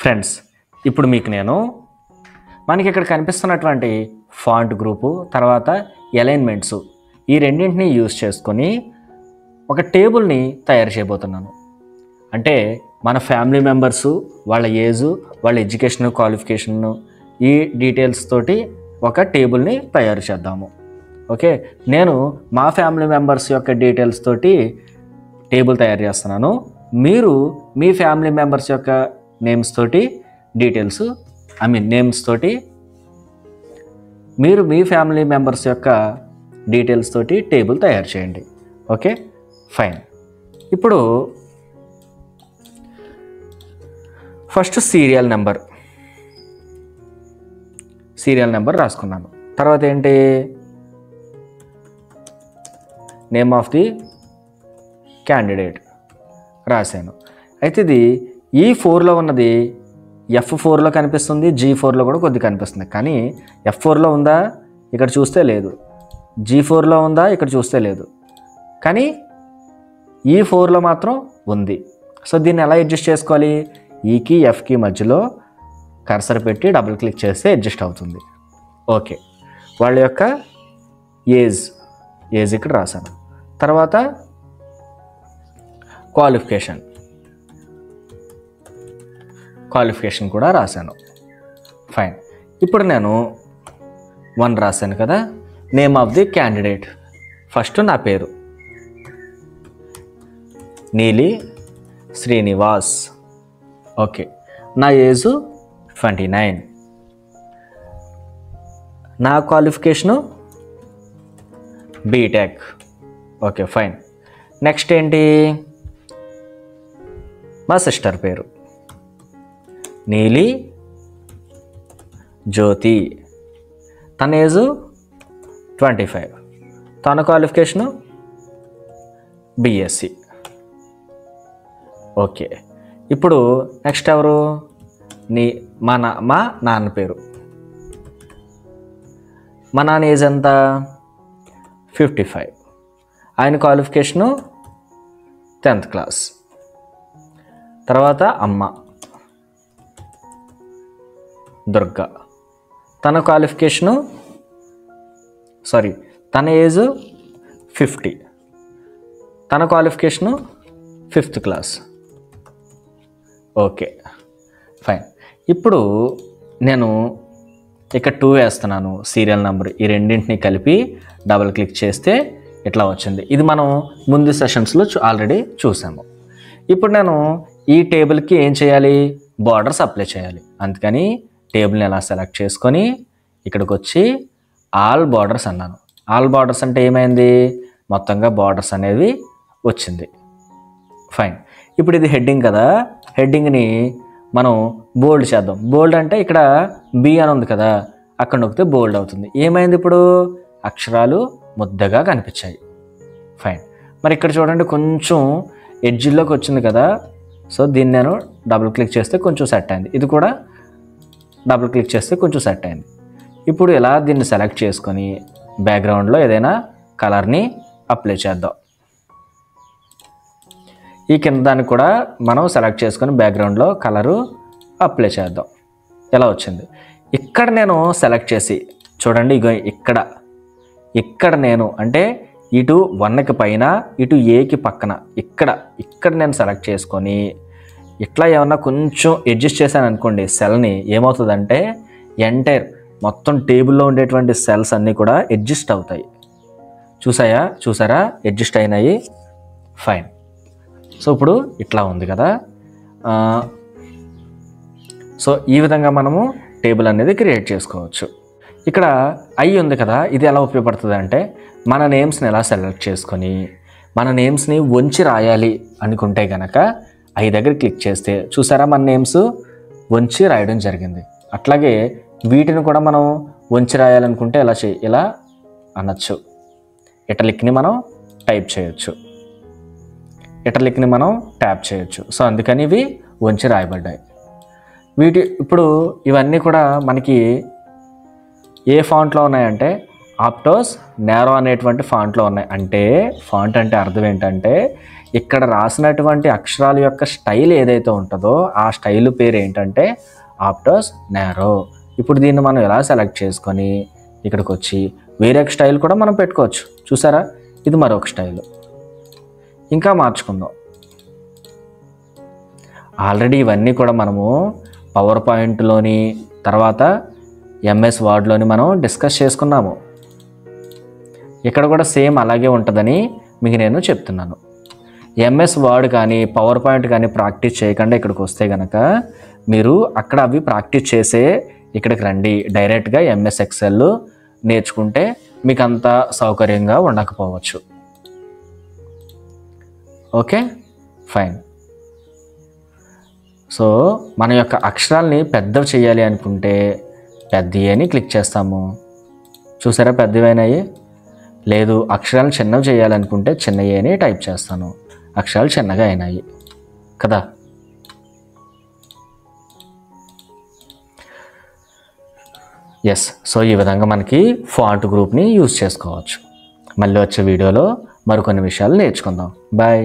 Friends, ఇప్పుడు మీకు నేను మనకి ఇక్కడ కనిపిస్తున్నటువంటి ఫాంట్ గ్రూపు తర్వాత అలైన్మెంట్స్ ఈ రెండింటిని యూజ్ చేసుకొని ఒక టేబుల్ని తయారు చేయబోతున్నాను. అంటే మన ఫ్యామిలీ మెంబర్సు, వాళ్ళ ఏజు, వాళ్ళ ఎడ్యుకేషన్ క్వాలిఫికేషను ఈ డీటెయిల్స్ తోటి ఒక టేబుల్ని తయారు చేద్దాము. ఓకే, నేను మా ఫ్యామిలీ మెంబర్స్ యొక్క డీటెయిల్స్ తోటి టేబుల్ తయారు చేస్తున్నాను. మీరు మీ ఫ్యామిలీ మెంబర్స్ యొక్క నేమ్స్ తోటి నేమ్స్ తోటి మీరు మీ ఫ్యామిలీ మెంబర్స్ యొక్క డీటెయిల్స్ తోటి టేబుల్ తయారు చేయండి. Okay, fine. ఇప్పుడు ఫస్ట్ సీరియల్ నెంబర్ రాసుకున్నాను. తర్వాత ఏంటి, నేమ్ ఆఫ్ ది క్యాండిడేట్ రాశాను. అయితే ఇది E4లో ఉన్నది F4లో కనిపిస్తుంది, G4లో కూడా కొద్దిగా కనిపిస్తుంది. కానీ F4లో ఉందా, ఇక్కడ చూస్తే లేదు. G4లో ఉందా, ఇక్కడ చూస్తే లేదు. కానీ E4లో మాత్రం ఉంది. సో దీన్ని ఎలా అడ్జస్ట్ చేసుకోవాలి, ఈకి ఎఫ్కి మధ్యలో కర్సర్ పెట్టి డబుల్ క్లిక్ చేస్తే అడ్జస్ట్ అవుతుంది. ఓకే, వాళ్ళ యొక్క ఏజ్ ఇక్కడ రాశాను. తర్వాత క్వాలిఫికేషన్ కూడా రాశాను. ఫైన్. ఇప్పుడు నేను 1 రాశాను కదా. Name of the candidate, first నా పేరు నీలి శ్రీనివాస్. ఓకే, నా ఏజు 29, నా qualification BTech. Okay, fine. Next ఏంటి, మా సిస్టర్ పేరు నీలి జ్యోతి, తన ఏజు 25, తన క్వాలిఫికేషను బిఎస్సి. ఓకే, ఇప్పుడు నెక్స్ట్ ఎవరు, మా నాన్న పేరు. మా నాన్న ఏజ్ ఎంత, 55, ఆయన క్వాలిఫికేషను 10th క్లాస్. తర్వాత అమ్మ దుర్గా, తన క్వాలిఫికేషను తన ఏజ్ 50, తన qualification 5th class. Okay, fine. ఇప్పుడు నేను ఇక్కడ 2 వేస్తున్నాను సీరియల్ నెంబర్. ఈ రెండింటిని కలిపి డబుల్ క్లిక్ చేస్తే ఇట్లా వచ్చింది. ఇది మనం ముందు సెషన్స్లో ఆల్రెడీ చూసాము. ఇప్పుడు నేను ఈ టేబుల్కి ఏం చేయాలి, బార్డర్స్ అప్లై చేయాలి. అందుకని టేబుల్ని ఎలా సెలెక్ట్ చేసుకొని ఇక్కడికి వచ్చి ఆల్ బార్డర్స్ అన్నాను. ఆల్ బార్డర్స్ అంటే ఏమైంది, మొత్తంగా బార్డర్స్ అనేవి వచ్చింది. ఫైన్. ఇప్పుడు ఇది హెడ్డింగ్ కదా, హెడ్డింగ్ని మనం బోల్డ్ చేద్దాం. బోల్డ్ అంటే ఇక్కడ బి అని ఉంది కదా, అక్కడ నొక్కితే బోల్డ్ అవుతుంది. ఏమైంది, ఇప్పుడు అక్షరాలు ముద్దగా కనిపించాయి. ఫైన్. మరి ఇక్కడ చూడండి, కొంచెం ఎడ్జిల్లోకి వచ్చింది కదా. సో దీన్ని నేను డబుల్ క్లిక్ చేస్తే కొంచెం సెట్ అయింది. ఇది కూడా డబుల్ క్లిక్ చేస్తే కొంచెం సెట్ అయింది. ఇప్పుడు ఇలా దీన్ని సెలెక్ట్ చేసుకొని బ్యాక్గ్రౌండ్లో ఏదైనా కలర్ని అప్లై చేద్దాం. ఈ కింద దాన్ని కూడా మనం సెలెక్ట్ చేసుకొని బ్యాక్గ్రౌండ్లో కలరు అప్లై చేద్దాం. ఎలా వచ్చింది, ఇక్కడ నేను సెలెక్ట్ చేసి చూడండి, ఇగో ఇక్కడ నేను అంటే ఇటు 1కి పైన ఇటు ఏకి పక్కన ఇక్కడ నేను సెలెక్ట్ చేసుకొని ఇట్లా ఏమన్నా కొంచెం అడ్జస్ట్ చేశాను అనుకోండి సెల్ని, ఏమవుతుందంటే ఎంటైర్ మొత్తం టేబుల్లో ఉండేటువంటి సెల్స్ అన్నీ కూడా అడ్జస్ట్ అవుతాయి. చూసారా అడ్జస్ట్ అయినాయి. ఫైన్. సో ఇప్పుడు ఇట్లా ఉంది కదా. సో ఈ విధంగా మనము టేబుల్ అనేది క్రియేట్ చేసుకోవచ్చు. ఇక్కడ ఐ ఉంది కదా, ఇది ఎలా ఉపయోగపడుతుంది అంటే మన నేమ్స్ని ఎలా సెలెక్ట్ చేసుకొని మన నేమ్స్ని వంచి రాయాలి అనుకుంటే కనుక ఐ దగ్గర క్లిక్ చేస్తే చూసారా మన నేమ్స్ వంచి రాయడం జరిగింది. అట్లాగే వీటిని కూడా మనం వంచి రాయాలనుకుంటే ఇలా అనొచ్చు. ఇటలిక్ని మనం టైప్ చేయొచ్చు, ఇటలిక్ని మనం ట్యాప్ చేయొచ్చు. సో అందుకని ఇవి వంచి రాయబడ్డాయి. ఇప్పుడు ఇవన్నీ కూడా మనకి ఏ ఫాంట్లో ఉన్నాయంటే ఆప్టోస్ నేరో అనేటువంటి ఫాంట్లో ఉన్నాయి. అంటే ఫాంట్ అంటే అర్థం ఏంటంటే ఇక్కడ రాసినటువంటి అక్షరాల యొక్క స్టైల్ ఏదైతే ఉంటుందో ఆ స్టైల్ పేరు ఏంటంటే ఆప్టోస్ నారో. ఇప్పుడు దీన్ని మనం ఎలా సెలెక్ట్ చేసుకొని ఇక్కడికి వచ్చి వేరే స్టైల్ కూడా మనం పెట్టుకోవచ్చు. చూసారా, ఇది మరొక స్టైల్. ఇంకా మార్చుకుందాం. ఆల్రెడీ ఇవన్నీ కూడా మనము పవర్ పాయింట్లోని తర్వాత ఎంఎస్ వర్డ్లోని మనం డిస్కస్ చేసుకున్నాము. ఇక్కడ కూడా సేమ్ అలాగే ఉంటుందని మీకు నేను చెప్తున్నాను. ఎంఎస్ వర్డ్ కానీ పవర్ పాయింట్ కానీ ప్రాక్టీస్ చేయకుండా ఇక్కడికి వస్తే కనుక మీరు అక్కడ అవి ప్రాక్టీస్ చేసే ఇక్కడికి రండి. డైరెక్ట్గా ఎంఎస్ ఎక్సెల్ నేర్చుకుంటే మీకు అంత సౌకర్యంగా ఉండకపోవచ్చు. Okay, fine. సో మన యొక్క అక్షరాల్ని పెద్దవి చేయాలి అనుకుంటే పెద్ద అని క్లిక్ చేస్తాము. చూసారా, పెద్దవైనాయి. లేదు అక్షరాలు చిన్నవి చేయాలనుకుంటే చిన్నవి అని టైప్ చేస్తాను. అక్షరాలు చిన్నగా అయినాయి కదా. ఎస్, సో ఈ విధంగా మనకి ఫాంట్ గ్రూప్ని యూజ్ చేసుకోవచ్చు. మళ్ళీ వచ్చే వీడియోలో మరికొన్ని విషయాలు నేర్చుకుందాం. బాయ్.